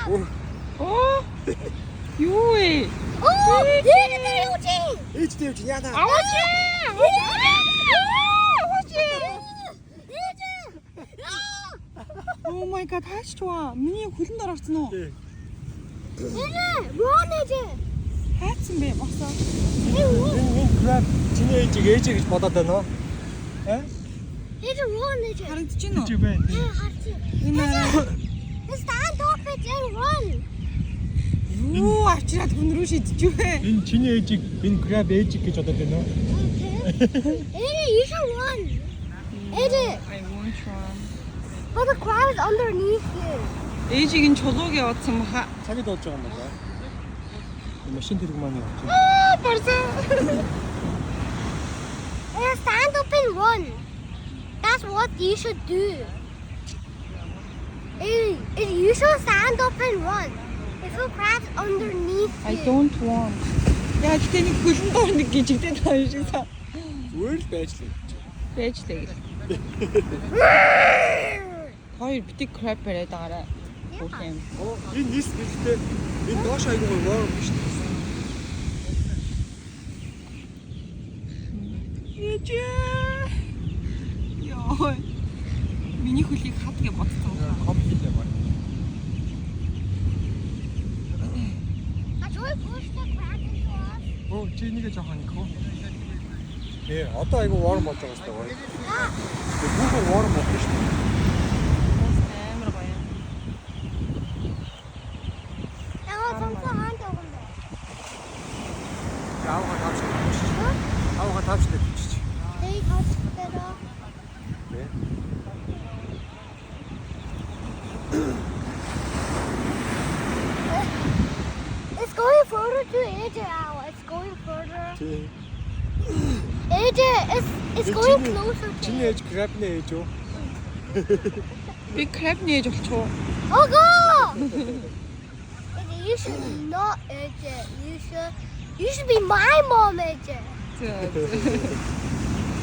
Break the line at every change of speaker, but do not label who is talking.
Oh. Юу.
Oh, ээжтэй юу чи?
Ээжтэй юу чи яана?
Аваач. Oh my god, тааш чуа. Миний хөлөнд орсон уу?
Рон ээж.
Хайцсан бэ? Босоо.
Энэ краб чиний ээжийг гэж бодоод байна уу?
Ээж рон ээж.
Харагдаж байна уу?
Чи байна.
Харчих.
Энэ
Stand up and run.
юу авчираад хүн рүү шидчихв вэ?
Энэ чиний ээжийг энэ краб ээжийг гэж бодоод байна уу?
Ээж, you should run. Ээж.
I won't run.
But the crab is underneath you.
Ээжийг нь чулууг явуулсан баха.
Цагид болж байгаа юм байна. Энэ машин тэрэг маань явж байна.
Барсан.
Stand up and run. That's what you should do. You should stand up and run. If the crab's underneath
I
you.
don't want. Яа гэтээ нэг хөлөнд орно гэжигдээ таа шиг са.
Зүгээр л байж лээ.
Байж лээ. Хоёр битэг краб бариад байгаарай. Бүх юм.
Энэ нийс гэлтэй энэ доош айгуу воо биш үү?
Ээж. Яа. Миний хөлийг хат гэж бодсон.
Комплитлээ баг.
Should we push the crab into us?
Оо чи нэгэ жоохон их үү? Одоо айгуу воо болж байгаа хэвээр байна. Тэгээ бүгд воо болж шүү дээ.
Амар гоё. Аваа тавчтай бичиж.
It's going further to AJ now. It's going further. AJ, it's going closer to
Чиний ээж крабны ээж үү?
Би краб нээж болчихоо.
Oh, go! You should not AJ. You should be my mom, AJ.
За.